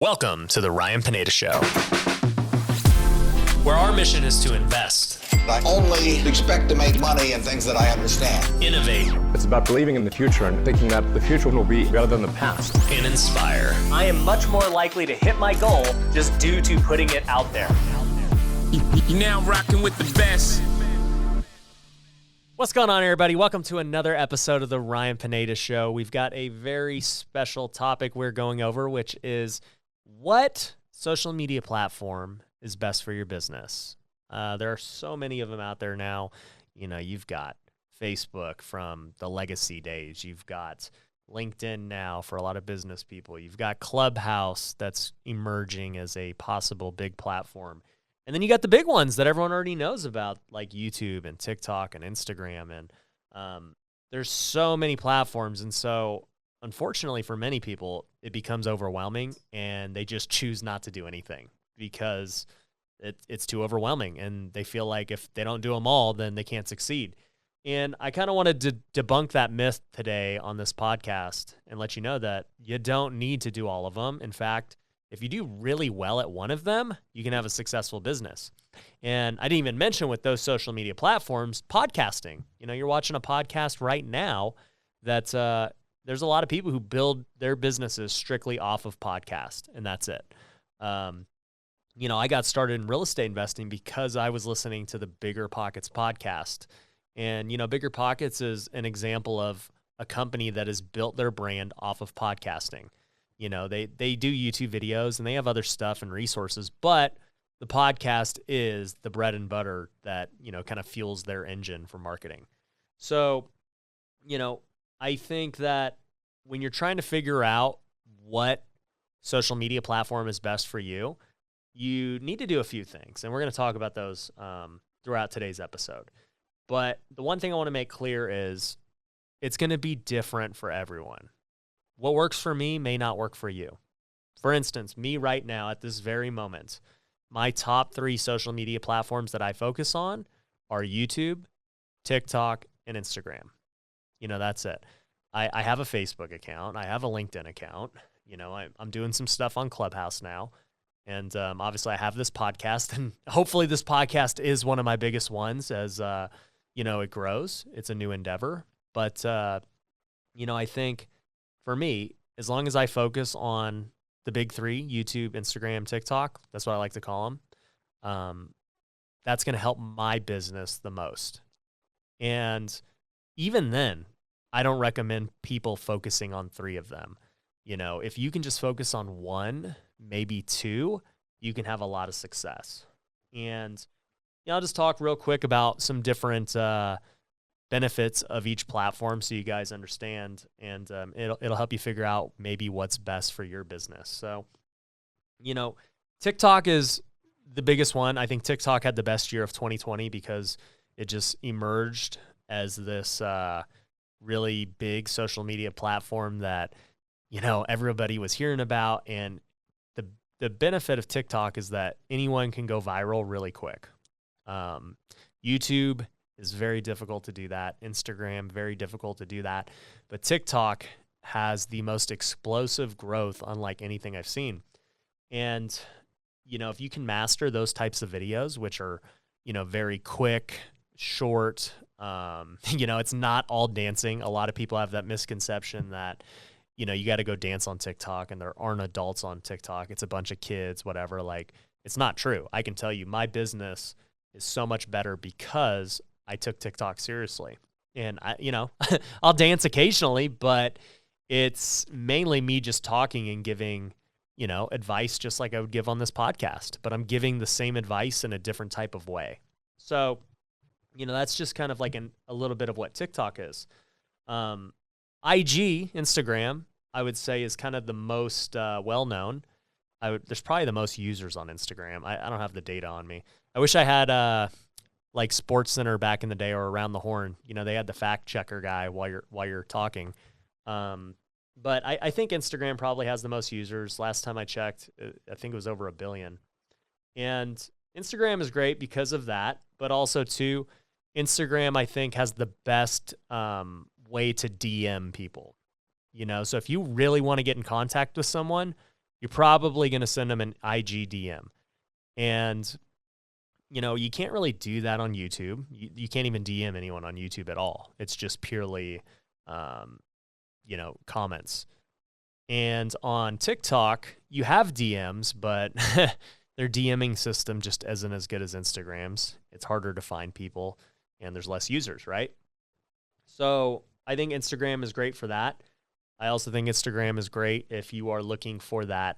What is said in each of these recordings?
Welcome to the Ryan Pineda Show, where our mission is to invest, I only expect to make money in things that I understand. innovate, It's about believing in the future and thinking that the future will be better than the past. and inspire. I am much more likely to hit my goal just due to putting it out there. You now rocking with the best. What's going on, everybody? Welcome to another episode of the Ryan Pineda Show. We've got a very special topic we're going over, which is what social media platform is best for your business. There are so many of them out there now. You know, you've got Facebook from the legacy days. You've got LinkedIn now for a lot of business people. You've got Clubhouse that's emerging as a possible big platform. And then you got the big ones that everyone already knows about, like YouTube and TikTok and Instagram. And there's so many platforms. And so, unfortunately, for many people, it becomes overwhelming and they just choose not to do anything because it's too overwhelming. And they feel like if they don't do them all, then they can't succeed. And I kind of wanted to debunk that myth today on this podcast and let you know that you don't need to do all of them. In fact, if you do really well at one of them, you can have a successful business. And I didn't even mention with those social media platforms, podcasting. You know, you're watching a podcast right now that there's a lot of people who build their businesses strictly off of podcast, and that's it. You know, I got started in real estate investing because I was listening to the Bigger Pockets podcast. And, you know, Bigger Pockets is an example of a company that has built their brand off of podcasting. You know, they do YouTube videos and they have other stuff and resources, but the podcast is the bread and butter that, you know, kind of fuels their engine for marketing. So, you know, I think that when you're trying to figure out what social media platform is best for you, you need to do a few things. And we're going to talk about those throughout today's episode. But the one thing I want to make clear is it's going to be different for everyone. What works for me may not work for you. For instance, me right now at this very moment, my top 3 social media platforms that I focus on are YouTube, TikTok, and Instagram. You know, that's it. I have a Facebook account. I have a LinkedIn account. You know, I'm doing some stuff on Clubhouse now. And obviously I have this podcast, and hopefully this podcast is one of my biggest ones as, you know, it grows. It's a new endeavor. But, you know, I think for me, as long as I focus on the big 3, YouTube, Instagram, TikTok, that's what I like to call them, that's going to help my business the most. And even then, I don't recommend people focusing on 3 of them. You know, if you can just focus on 1, maybe 2, you can have a lot of success. And you know, I'll just talk real quick about some different benefits of each platform so you guys understand, and it'll help you figure out maybe what's best for your business. So, you know, TikTok is the biggest one. I think TikTok had the best year of 2020 because it just emerged as this really big social media platform that, you know, everybody was hearing about. And the benefit of TikTok is that anyone can go viral really quick. YouTube is very difficult to do that. Instagram, very difficult to do that. But TikTok has the most explosive growth unlike anything I've seen. And, you know, if you can master those types of videos, which are, you know, very quick, short, you know, it's not all dancing. A lot of people have that misconception that, you know, you got to go dance on TikTok and there aren't adults on TikTok. It's a bunch of kids, whatever. Like, it's not true. I can tell you my business is so much better because I took TikTok seriously. And I, you know, I'll dance occasionally, but it's mainly me just talking and giving, you know, advice just like I would give on this podcast, but I'm giving the same advice in a different type of way. So, you know, that's just kind of like a little bit of what TikTok is. IG, Instagram, I would say is kind of the most well-known. There's probably the most users on Instagram. I don't have the data on me. I wish I had like SportsCenter back in the day or Around the Horn. You know, they had the fact checker guy while you're talking. But I think Instagram probably has the most users. Last time I checked, I think it was over 1 billion. And Instagram is great because of that, but also too, Instagram I think has the best way to DM people. You know, so if you really want to get in contact with someone, you're probably going to send them an IG DM. And, you can't really do that on YouTube. You can't even DM anyone on YouTube at all. It's just purely, comments. And on TikTok, you have DMs, but their DMing system just isn't as good as Instagram's. It's harder to find people, and there's less users, right? So I think Instagram is great for that. I also think Instagram is great if you are looking for that,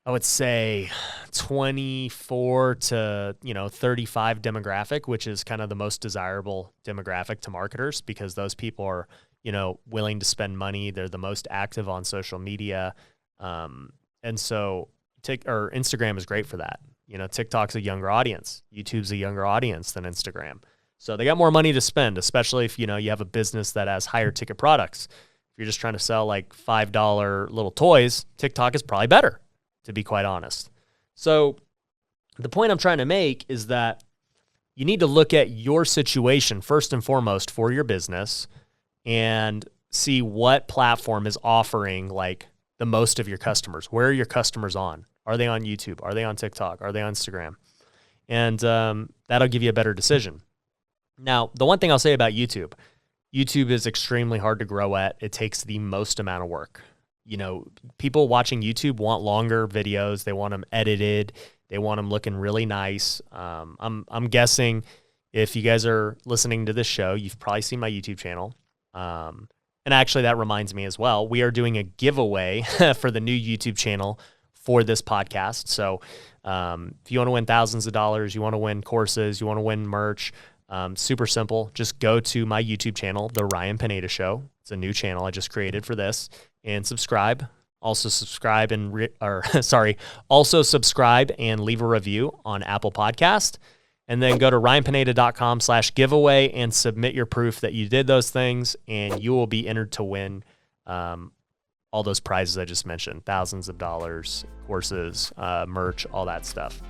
I would say 24 to 35 demographic, which is kind of the most desirable demographic to marketers, because those people are willing to spend money. They're the most active on social media. And so Instagram is great for that. TikTok's a younger audience. YouTube's a younger audience than Instagram. So they got more money to spend, especially if, you have a business that has higher ticket products. If you're just trying to sell like $5 little toys, TikTok is probably better, to be quite honest. So the point I'm trying to make is that you need to look at your situation first and foremost for your business and see what platform is offering like the most of your customers. Where are your customers on? Are they on YouTube? Are they on TikTok? Are they on Instagram? And that'll give you a better decision. Now, the one thing I'll say about YouTube is extremely hard to grow at. It takes the most amount of work. People watching YouTube want longer videos. They want them edited. They want them looking really nice. I'm guessing if you guys are listening to this show, you've probably seen my YouTube channel. And actually, that reminds me as well, we are doing a giveaway for the new YouTube channel for this podcast. So if you want to win thousands of dollars, you want to win courses, you want to win merch, super simple. Just go to my YouTube channel, The Ryan Pineda Show. It's a new channel I just created for this, and subscribe. Also subscribe and leave a review on Apple Podcast. And then go to ryanpineda.com/giveaway and submit your proof that you did those things, and you will be entered to win all those prizes I just mentioned, thousands of dollars, courses, merch, all that stuff.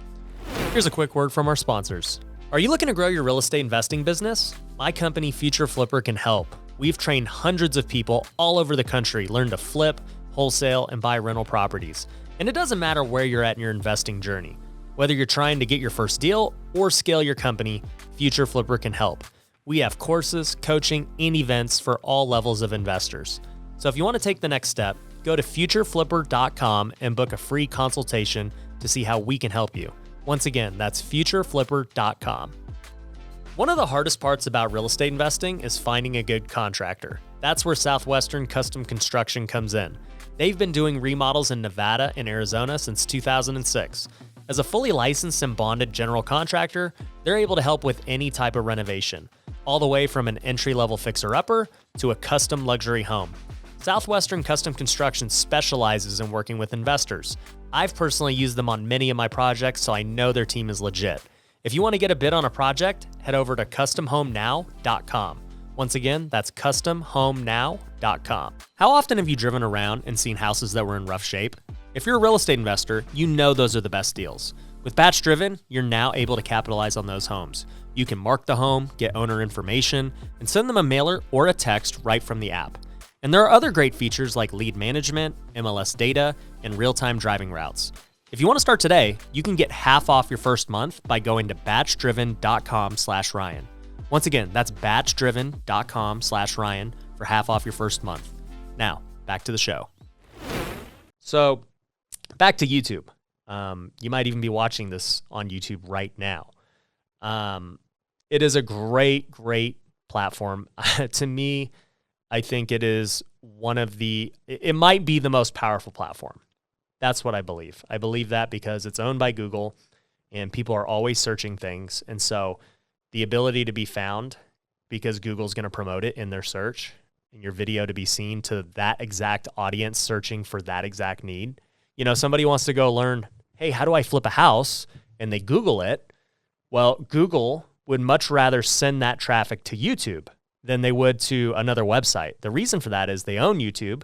Here's a quick word from our sponsors. Are you looking to grow your real estate investing business? My company, Future Flipper, can help. We've trained hundreds of people all over the country learn to flip, wholesale, and buy rental properties. And it doesn't matter where you're at in your investing journey. Whether you're trying to get your first deal or scale your company, Future Flipper can help. We have courses, coaching, and events for all levels of investors. So if you want to take the next step, go to futureflipper.com and book a free consultation to see how we can help you. Once again, that's futureflipper.com. One of the hardest parts about real estate investing is finding a good contractor. That's where Southwestern Custom Construction comes in. They've been doing remodels in Nevada and Arizona since 2006. As a fully licensed and bonded general contractor, they're able to help with any type of renovation, all the way from an entry-level fixer-upper to a custom luxury home. Southwestern Custom Construction specializes in working with investors. I've personally used them on many of my projects, so I know their team is legit. If you want to get a bid on a project, head over to customhomenow.com. Once again, that's customhomenow.com. How often have you driven around and seen houses that were in rough shape? If you're a real estate investor, you know those are the best deals. With Batch Driven, you're now able to capitalize on those homes. You can mark the home, get owner information, and send them a mailer or a text right from the app. And there are other great features like lead management, MLS data, and real-time driving routes. If you want to start today, you can get half off your first month by going to batchdriven.com/Ryan. Once again, that's batchdriven.com/Ryan for half off your first month. Now, back to the show. So, back to YouTube. You might even be watching this on YouTube right now. It is a great, great platform. To me, I think it is it might be the most powerful platform. That's what I believe. I believe that because it's owned by Google and people are always searching things. And so the ability to be found because Google's going to promote it in their search and your video to be seen to that exact audience searching for that exact need. Somebody wants to go learn, hey, how do I flip a house? And they Google it. Well, Google would much rather send that traffic to YouTube than they would to another website. The reason for that is they own YouTube.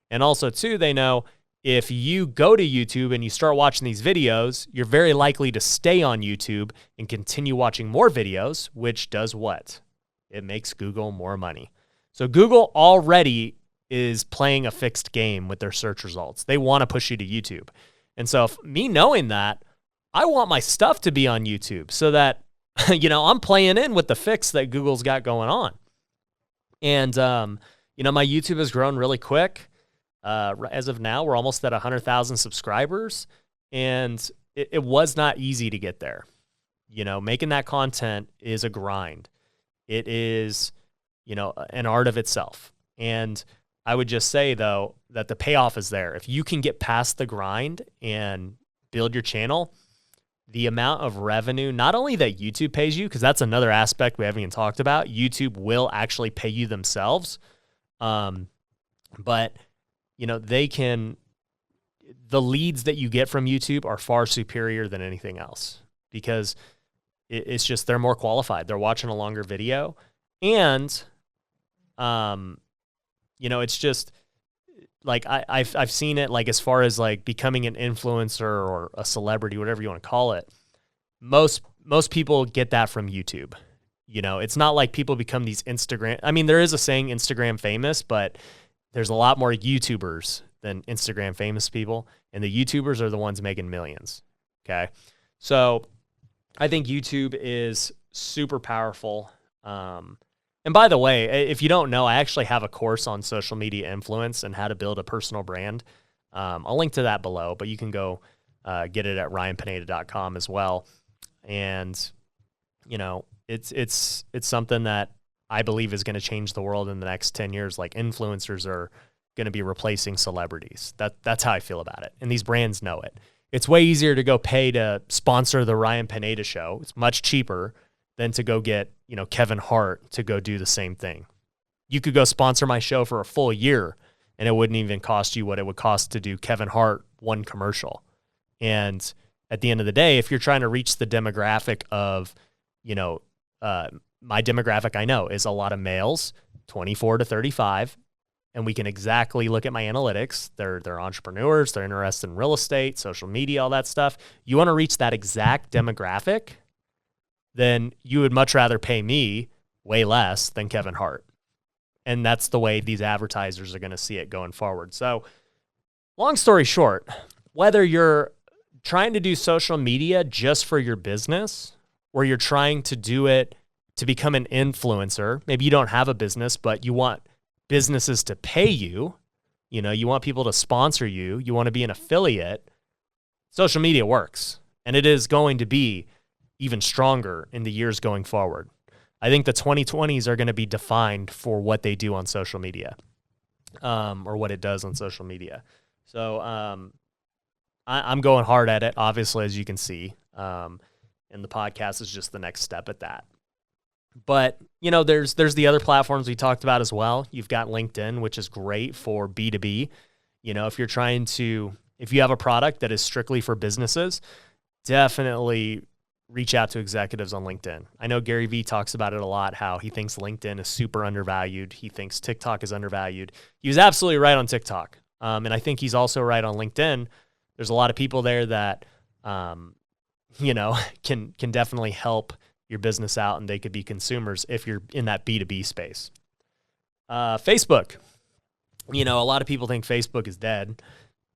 And also, too, they know if you go to YouTube and you start watching these videos, you're very likely to stay on YouTube and continue watching more videos, which does what? It makes Google more money. So Google already is playing a fixed game with their search results. They want to push you to YouTube. And so me knowing that, I want my stuff to be on YouTube so that, I'm playing in with the fix that Google's got going on. And, my YouTube has grown really quick. As of now, we're almost at 100,000 subscribers, and it was not easy to get there. Making that content is a grind. It is, an art of itself. And I would just say, though, that the payoff is there. If you can get past the grind and build your channel, the amount of revenue, not only that YouTube pays you, because that's another aspect we haven't even talked about, YouTube will actually pay you themselves. But, the leads that you get from YouTube are far superior than anything else, because it's just, they're more qualified. They're watching a longer video. And, it's just like, I've seen it, like, as far as like becoming an influencer or a celebrity, whatever you want to call it. Most people get that from YouTube. It's not like people become these Instagram. I mean, there is a saying Instagram famous, but there's a lot more YouTubers than Instagram famous people. And the YouTubers are the ones making millions. Okay. So I think YouTube is super powerful. And by the way, if you don't know, I actually have a course on social media influence and how to build a personal brand. I'll link to that below, but you can go get it at ryanpineda.com as well. And, it's something that I believe is going to change the world in the next 10 years. Like, influencers are going to be replacing celebrities. That's how I feel about it. And these brands know it. It's way easier to go pay to sponsor the Ryan Pineda show. It's much cheaper than to go get, Kevin Hart to go do the same thing. You could go sponsor my show for a full year and it wouldn't even cost you what it would cost to do Kevin Hart one commercial. And at the end of the day, if you're trying to reach the demographic of, my demographic, I know, is a lot of males, 24 to 35, and we can exactly look at my analytics. They're entrepreneurs, they're interested in real estate, social media, all that stuff. You want to reach that exact demographic, then you would much rather pay me way less than Kevin Hart. And that's the way these advertisers are going to see it going forward. So, long story short, whether you're trying to do social media just for your business, or you're trying to do it to become an influencer, maybe you don't have a business, but you want businesses to pay you, you want people to sponsor you, you want to be an affiliate, social media works. And it is going to be even stronger in the years going forward. I think the 2020s are going to be defined for what they do on social media, or what it does on social media. So I'm going hard at it, obviously, as you can see. And the podcast is just the next step at that. But, there's the other platforms we talked about as well. You've got LinkedIn, which is great for B2B. If you have a product that is strictly for businesses, definitely reach out to executives on LinkedIn. I know Gary Vee talks about it a lot, how he thinks LinkedIn is super undervalued. He thinks TikTok is undervalued. He was absolutely right on TikTok. And I think he's also right on LinkedIn. There's a lot of people there that, can definitely help your business out, and they could be consumers if you're in that B2B space. Facebook, a lot of people think Facebook is dead,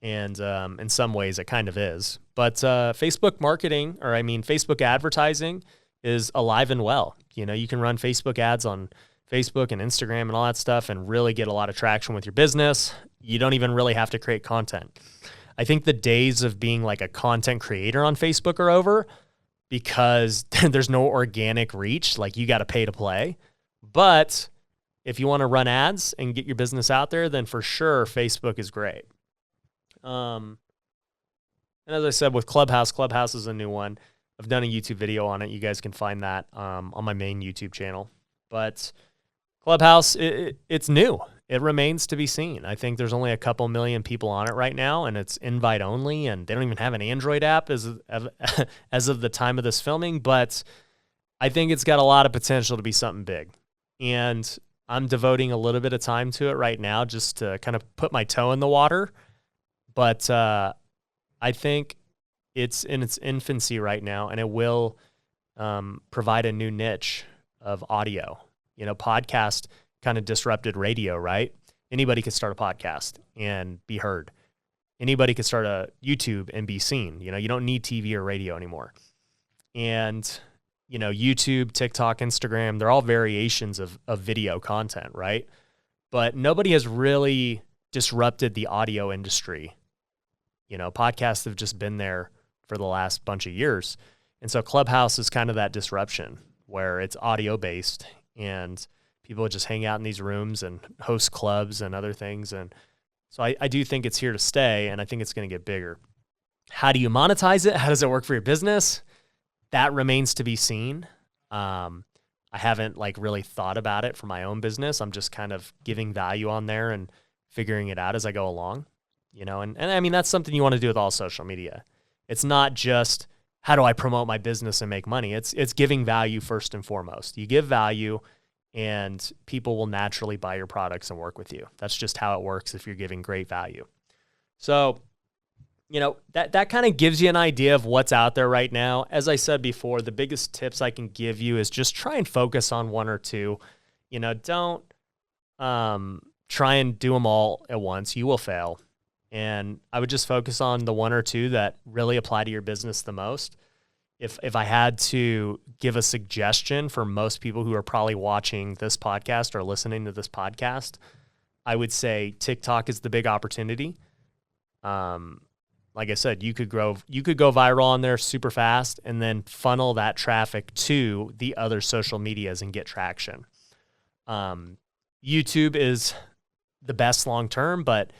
and in some ways it kind of is. But Facebook marketing, Facebook advertising is alive and well. You can run Facebook ads on Facebook and Instagram and all that stuff and really get a lot of traction with your business. You don't even really have to create content. I think the days of being like a content creator on Facebook are over, because there's no organic reach. Like, you got to pay to play. But if you want to run ads and get your business out there, then for sure Facebook is great. And as I said, with Clubhouse is a new one. I've done a YouTube video on it. You guys can find that on my main YouTube channel. But Clubhouse, it's new. It remains to be seen. I think there's only a couple million people on it right now, and it's invite only, and they don't even have an Android app as of the time of this filming. But I think it's got a lot of potential to be something big. And I'm devoting a little bit of time to it right now just to kind of put my toe in the water. But I think it's in its infancy right now, and it will provide a new niche of audio. Podcast kind of disrupted radio, right? Anybody could start a podcast and be heard. Anybody could start a YouTube and be seen. You don't need TV or radio anymore. And, YouTube, TikTok, Instagram, they're all variations of video content, right? But nobody has really disrupted the audio industry. Podcasts have just been there for the last bunch of years. And so Clubhouse is kind of that disruption where it's audio based and people just hang out in these rooms and host clubs and other things. And so I do think it's here to stay, and I think it's going to get bigger. How do you monetize it? How does it work for your business? That remains to be seen. I haven't really thought about it for my own business. I'm just kind of giving value on there and figuring it out as I go along, and I mean, that's something you want to do with all social media. It's not just how do I promote my business and make money? It's giving value first and foremost. You give value and people will naturally buy your products and work with you. That's just how it works if you're giving great value. So, that kind of gives you an idea of what's out there right now. As I said before, the biggest tips I can give you is just try and focus on one or two. Don't try and do them all at once. You will fail. And I would just focus on the one or two that really apply to your business the most. If I had to give a suggestion for most people who are probably watching this podcast or listening to this podcast, I would say TikTok is the big opportunity. Like I said, you could go viral on there super fast and then funnel that traffic to the other social medias and get traction. YouTube is the best long-term, but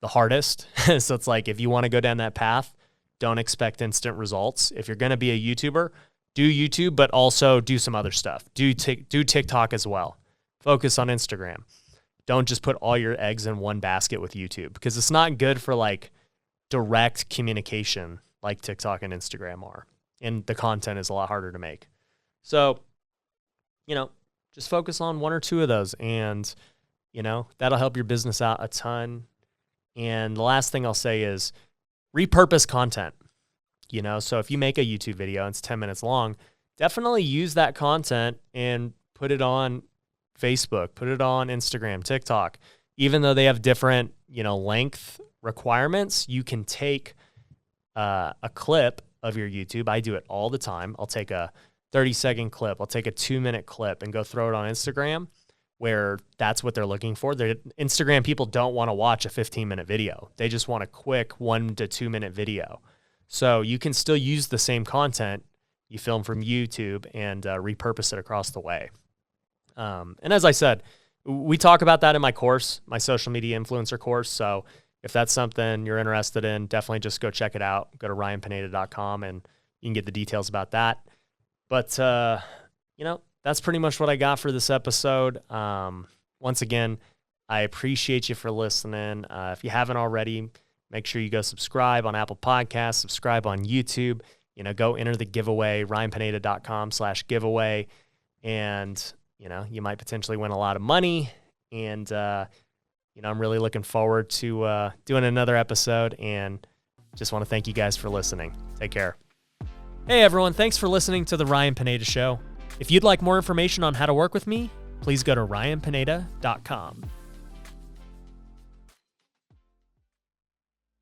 the hardest. So it's if you want to go down that path, don't expect instant results. If you're going to be a YouTuber, do YouTube, but also do some other stuff. Do TikTok as well. Focus on Instagram. Don't just put all your eggs in one basket with YouTube, because it's not good for direct communication like TikTok and Instagram are. And the content is a lot harder to make. So, just focus on one or two of those, and, that'll help your business out a ton. And the last thing I'll say is repurpose content. So if you make a YouTube video and it's 10 minutes long, definitely use that content and put it on Facebook, put it on Instagram, TikTok. Even though they have different, length requirements, you can take a clip of your YouTube. I do it all the time. I'll take a 30-second clip. I'll take a 2-minute clip and go throw it on Instagram, where that's what they're looking for. Instagram people don't want to watch a 15-minute video. They just want a quick 1 to 2 minute video. So you can still use the same content you film from YouTube and repurpose it across the way. And as I said, we talk about that in my course, my social media influencer course. So if that's something you're interested in, definitely just go check it out. Go to ryanpineda.com and you can get the details about that. But, that's pretty much what I got for this episode. Once again, I appreciate you for listening. If you haven't already, make sure you go subscribe on Apple Podcasts, subscribe on YouTube, go enter the giveaway, ryanpineda.com/giveaway. And, you might potentially win a lot of money. And, I'm really looking forward to doing another episode, and just want to thank you guys for listening. Take care. Hey, everyone. Thanks for listening to The Ryan Pineda Show. If you'd like more information on how to work with me, please go to ryanpineda.com.